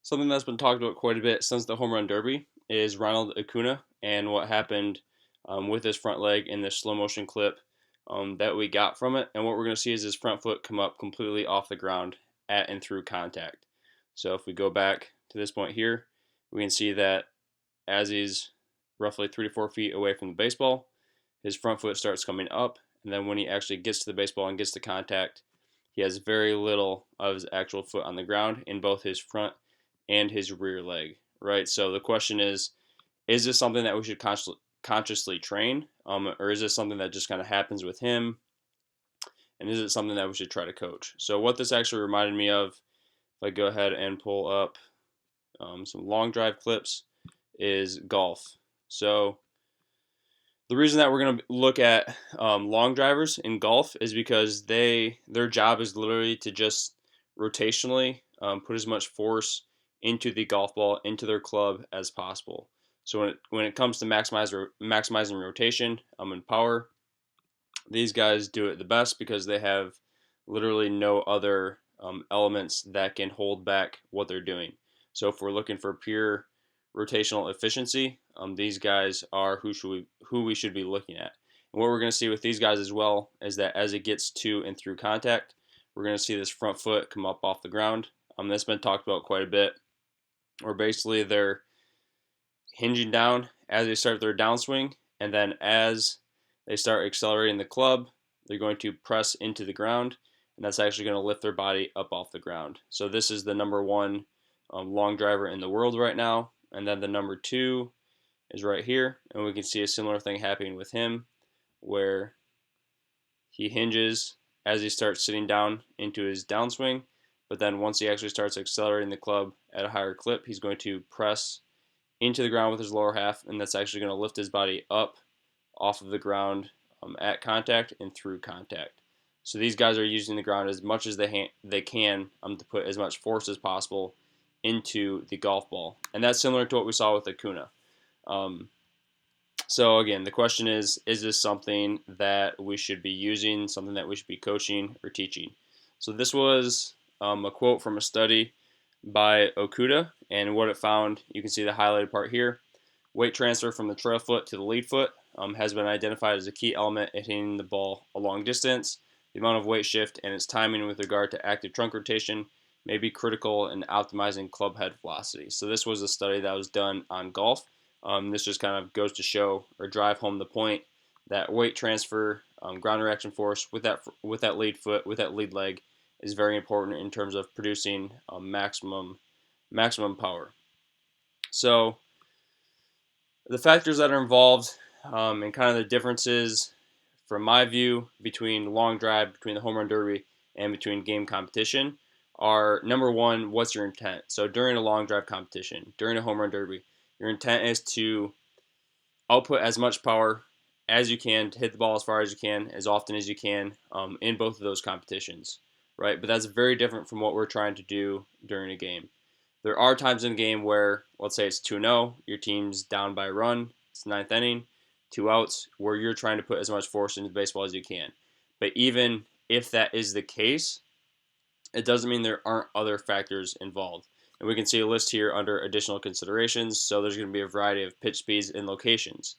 Something that's been talked about quite a bit since the home run derby is Ronald Acuna and what happened with his front leg in this slow motion clip that we got from it. And what we're going to see is his front foot come up completely off the ground at and through contact. So if we go back to this point here, we can see that as he's roughly 3 to 4 feet away from the baseball, his front foot starts coming up. And then when he actually gets to the baseball and gets to contact, he has very little of his actual foot on the ground in both his front and his rear leg, right? So the question is this something that we should consciously train, or is this something that just kind of happens with him? And is it something that we should try to coach? So what this actually reminded me of, if I go ahead and pull up some long drive clips, is golf. So the reason that we're going to look at long drivers in golf is because their job is literally to just rotationally put as much force into the golf ball, into their club as possible. So when it comes to maximizing rotation and power, these guys do it the best because they have literally no other elements that can hold back what they're doing. So if we're looking for pure rotational efficiency, these guys are who we should be looking at. And what we're going to see with these guys as well is that as it gets to and through contact, we're going to see this front foot come up off the ground. That's been talked about quite a bit, where basically they're hinging down as they start their downswing, and then as they start accelerating the club, they're going to press into the ground, and that's actually going to lift their body up off the ground. So this is the number one long driver in the world right now, and then the number two is right here, and we can see a similar thing happening with him, where he hinges as he starts sitting down into his downswing, but then once he actually starts accelerating the club at a higher clip, he's going to press into the ground with his lower half, and that's actually going to lift his body up off of the ground at contact and through contact. So these guys are using the ground as much as they can to put as much force as possible into the golf ball, and that's similar to what we saw with Acuna. Um, so again, the question is this something that we should be using, something that we should be coaching or teaching? So this was a quote from a study by Acuna, and what it found, you can see the highlighted part here. Weight transfer from the trail foot to the lead foot has been identified as a key element in hitting the ball a long distance. The amount of weight shift and its timing with regard to active trunk rotation may be critical in optimizing club head velocity. So this was a study that was done on golf. This just kind of goes to show or drive home the point that weight transfer, ground reaction force with that lead foot, with that lead leg, is very important in terms of producing maximum power. So the factors that are involved and kind of the differences, from my view, between long drive, between the home run derby, and between game competition are, number one, what's your intent? So during a long drive competition, during a home run derby, your intent is to output as much power as you can, to hit the ball as far as you can, as often as you can in both of those competitions, right? But that's very different from what we're trying to do during a game. There are times in a game where, let's say it's 2-0, your team's down by a run, it's ninth inning, 2 outs, where you're trying to put as much force into the baseball as you can. But even if that is the case, it doesn't mean there aren't other factors involved. And we can see a list here under additional considerations. So there's going to be a variety of pitch speeds and locations,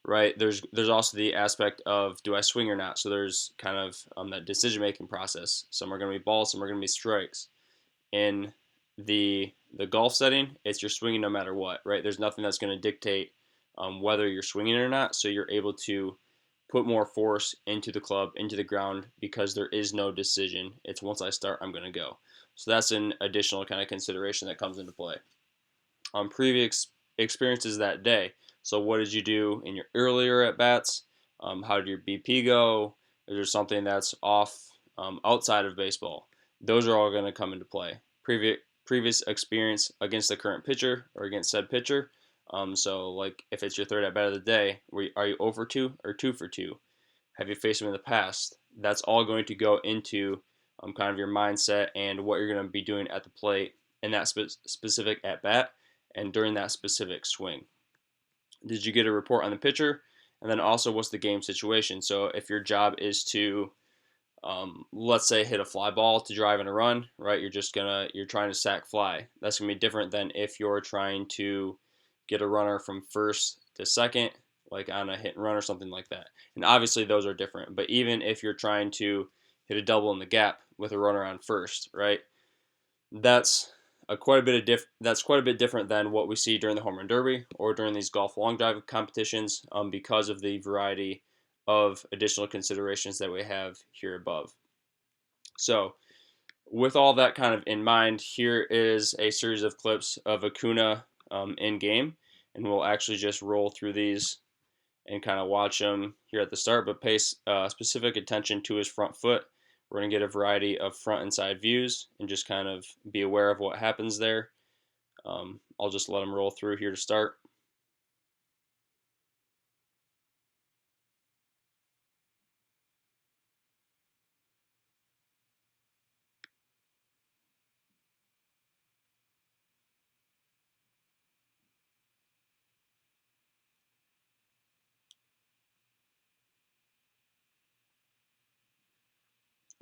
right? There's also the aspect of, do I swing or not? So there's kind of that decision-making process. Some are going to be balls, some are going to be strikes. In the golf setting, it's you're swinging no matter what, right? There's nothing that's going to dictate whether you're swinging or not, so you're able to put more force into the club, into the ground, because there is no decision. It's once I start, I'm going to go. So that's an additional kind of consideration that comes into play. Previous experiences that day. So what did you do in your earlier at bats? How did your BP go? Is there something that's off outside of baseball? Those are all going to come into play. Previous experience against the current pitcher or against said pitcher. So like if it's your third at bat of the day, are you 0 for 2 or 2 for 2? Have you faced him in the past? That's all going to go into kind of your mindset and what you're going to be doing at the plate in that specific at bat and during that specific swing. Did you get a report on the pitcher? And then also, what's the game situation? So if your job is to let's say hit a fly ball to drive in a run, right? You're trying to sack fly. That's gonna be different than if you're trying to get a runner from first to second, like on a hit and run or something like that. And obviously those are different. But even if you're trying to hit a double in the gap with a runner on first, right? That's that's quite a bit different than what we see during the home run derby or during these golf long drive competitions, because of the variety of additional considerations that we have here above. So, with all that kind of in mind, here is a series of clips of Acuna in game, and we'll actually just roll through these and kind of watch him here at the start, but pay specific attention to his front foot. We're going to get a variety of front and side views and just kind of be aware of what happens there. I'll just let him roll through here to start.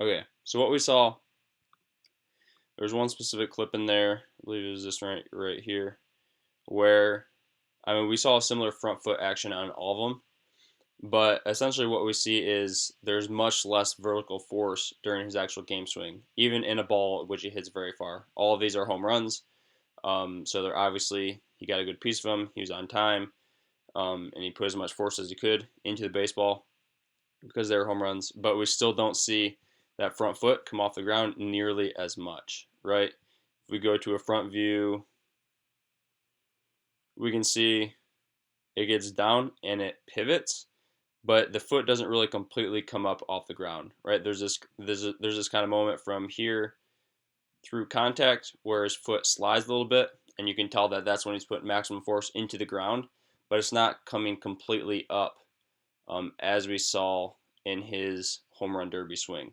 Okay, so what we saw, there was one specific clip in there, I believe it was this right here, where we saw a similar front foot action on all of them, but essentially what we see is there's much less vertical force during his actual game swing, even in a ball which he hits very far. All of these are home runs, so they're obviously, he got a good piece of them, he was on time, and he put as much force as he could into the baseball because they were home runs, but we still don't see that front foot come off the ground nearly as much, right? If we go to a front view, we can see it gets down and it pivots, but the foot doesn't really completely come up off the ground, right? There's this kind of moment from here through contact where his foot slides a little bit, and you can tell that that's when he's putting maximum force into the ground, but it's not coming completely up, as we saw in his home run derby swing.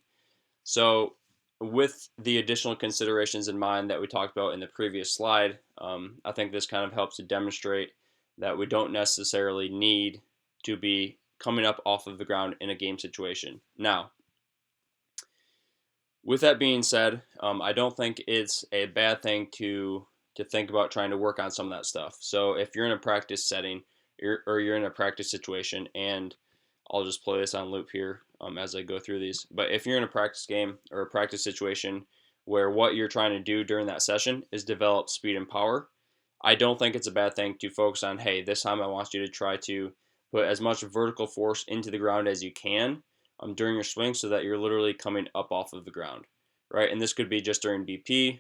So, with the additional considerations in mind that we talked about in the previous slide, I think this kind of helps to demonstrate that we don't necessarily need to be coming up off of the ground in a game situation. Now, with that being said, I don't think it's a bad thing to think about trying to work on some of that stuff. So if you're in a practice setting, or you're in a practice situation, and I'll just play this on loop here as I go through these. But if you're in a practice game or a practice situation where what you're trying to do during that session is develop speed and power, I don't think it's a bad thing to focus on, hey, this time I want you to try to put as much vertical force into the ground as you can during your swing so that you're literally coming up off of the ground, right? And this could be just during BP,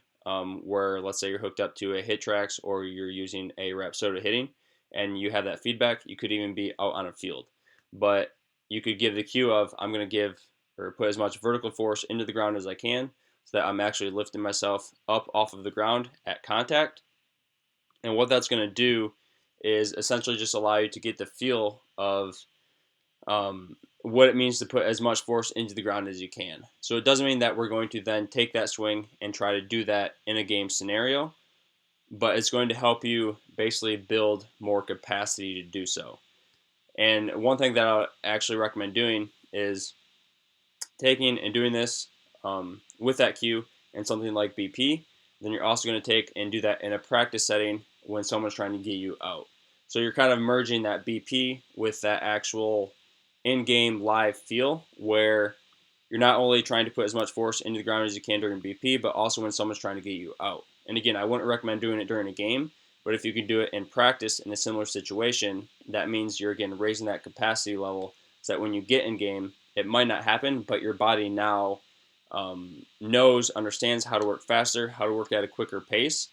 where let's say you're hooked up to a HitTrax or you're using a Rapsodo hitting and you have that feedback. You could even be out on a field. But you could give the cue of, I'm going to give or put as much vertical force into the ground as I can so that I'm actually lifting myself up off of the ground at contact. And what that's going to do is essentially just allow you to get the feel of what it means to put as much force into the ground as you can. So it doesn't mean that we're going to then take that swing and try to do that in a game scenario, but it's going to help you basically build more capacity to do so. And one thing that I actually recommend doing is taking and doing this with that cue and something like BP. Then you're also going to take and do that in a practice setting when someone's trying to get you out. So you're kind of merging that BP with that actual in-game live feel where you're not only trying to put as much force into the ground as you can during BP, but also when someone's trying to get you out. And again, I wouldn't recommend doing it during a game, but if you can do it in practice in a similar situation, that means you're again raising that capacity level so that when you get in game, it might not happen, but your body now knows, understands how to work faster, how to work at a quicker pace.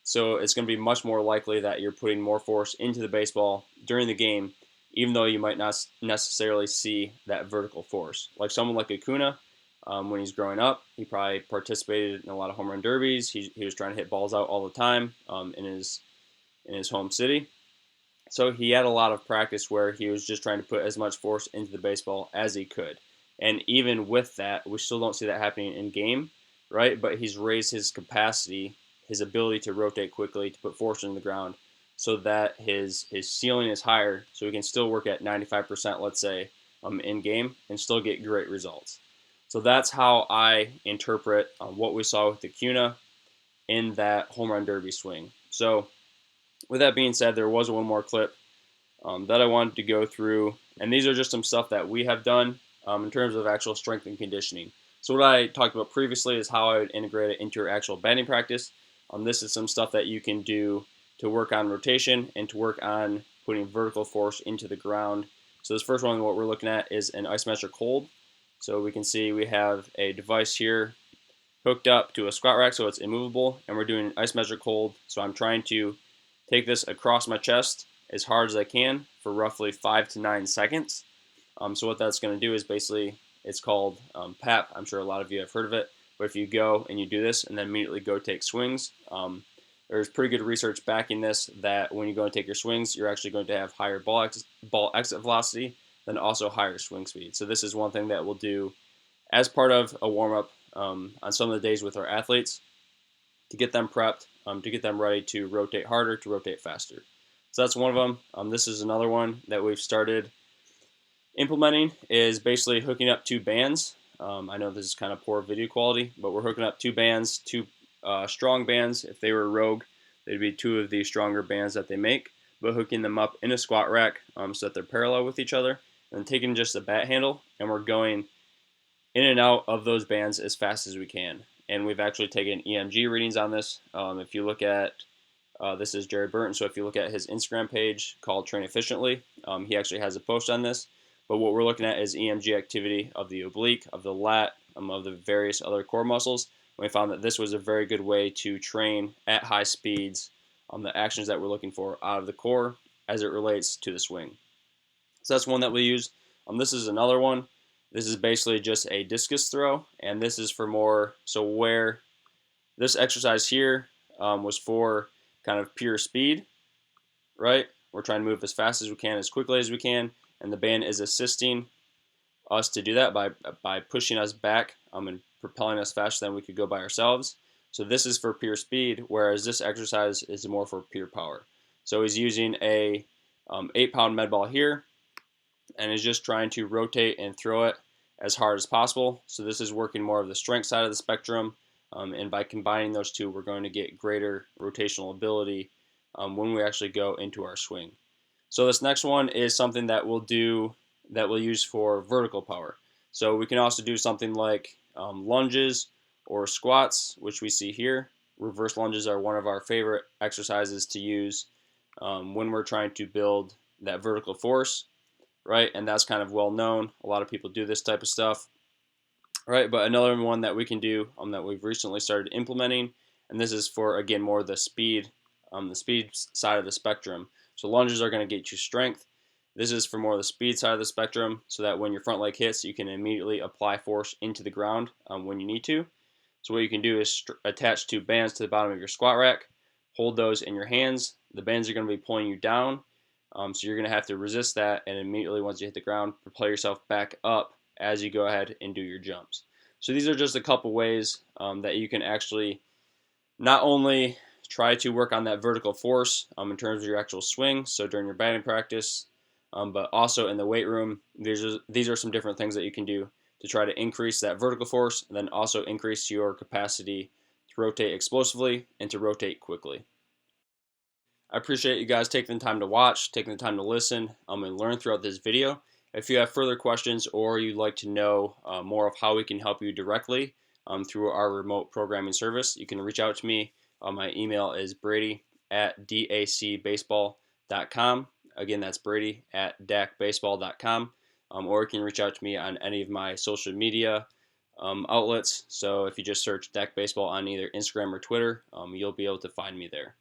So it's going to be much more likely that you're putting more force into the baseball during the game, even though you might not necessarily see that vertical force. Like someone like Acuna, when he's growing up, he probably participated in a lot of home run derbies. He was trying to hit balls out all the time in his home city. So he had a lot of practice where he was just trying to put as much force into the baseball as he could. And even with that, we still don't see that happening in game, right? But he's raised his capacity, his ability to rotate quickly, to put force in the ground, so that his ceiling is higher, so he can still work at 95%, let's say, in game, and still get great results. So that's how I interpret what we saw with Acuna in that home run derby swing. So with that being said, there was one more clip that I wanted to go through, and these are just some stuff that we have done in terms of actual strength and conditioning. So what I talked about previously is how I would integrate it into your actual batting practice. This is some stuff that you can do to work on rotation and to work on putting vertical force into the ground. So this first one, what we're looking at is an isometric hold. So we can see we have a device here hooked up to a squat rack so it's immovable, and we're doing an isometric hold. So I'm trying to take this across my chest as hard as I can for roughly 5 to 9 seconds. So what that's going to do is basically, it's called PAP. I'm sure a lot of you have heard of it. But if you go and you do this and then immediately go take swings, there's pretty good research backing this that when you go and take your swings, you're actually going to have higher ball exit velocity, then also higher swing speed. So this is one thing that we'll do as part of a warm-up on some of the days with our athletes to get them prepped, to get them ready to rotate harder, to rotate faster. So that's one of them. This is another one that we've started implementing, is basically hooking up 2 bands. I know this is kind of poor video quality, but we're hooking up 2 bands, 2 strong bands. If they were Rogue, they'd be 2 of the stronger bands that they make, but hooking them up in a squat rack so that they're parallel with each other, and taking just the bat handle, and we're going in and out of those bands as fast as we can. And we've actually taken EMG readings on this. If you look at, this is Jerry Burton, so if you look at his Instagram page called Train Efficiently, he actually has a post on this. But what we're looking at is EMG activity of the oblique, of the lat, of the various other core muscles. And we found that this was a very good way to train at high speeds the actions that we're looking for out of the core as it relates to the swing. So that's one that we use. This is another one. This is basically just a discus throw, and this is for more, so where this exercise here was for kind of pure speed, right? We're trying to move as fast as we can, as quickly as we can, and the band is assisting us to do that by pushing us back and propelling us faster than we could go by ourselves. So this is for pure speed, whereas this exercise is more for pure power. So he's using a 8-pound med ball here, and is just trying to rotate and throw it as hard as possible. So this is working more of the strength side of the spectrum, and by combining those two, we're going to get greater rotational ability when we actually go into our swing. So this next one is something that we'll use for vertical power. So we can also do something like lunges or squats, which we see here. Reverse lunges are one of our favorite exercises to use when we're trying to build that vertical force, right? And that's kind of well known. A lot of people do this type of stuff, right? But another one that we can do that we've recently started implementing, and this is for, again, more the speed side of the spectrum. So lunges are going to get you strength. This is for more the speed side of the spectrum, so that when your front leg hits, you can immediately apply force into the ground when you need to. So what you can do is attach 2 bands to the bottom of your squat rack, hold those in your hands. The bands are going to be pulling you down, so you're going to have to resist that, and immediately once you hit the ground, propel yourself back up as you go ahead and do your jumps. So these are just a couple ways that you can actually not only try to work on that vertical force in terms of your actual swing, so during your batting practice, but also in the weight room. These are some different things that you can do to try to increase that vertical force, and then also increase your capacity to rotate explosively and to rotate quickly. I appreciate you guys taking the time to watch, taking the time to listen, and learn throughout this video. If you have further questions, or you'd like to know more of how we can help you directly through our remote programming service, you can reach out to me. My email is brady@dacbaseball.com. Again, that's brady@dacbaseball.com. Or you can reach out to me on any of my social media outlets. So if you just search DAC Baseball on either Instagram or Twitter, you'll be able to find me there.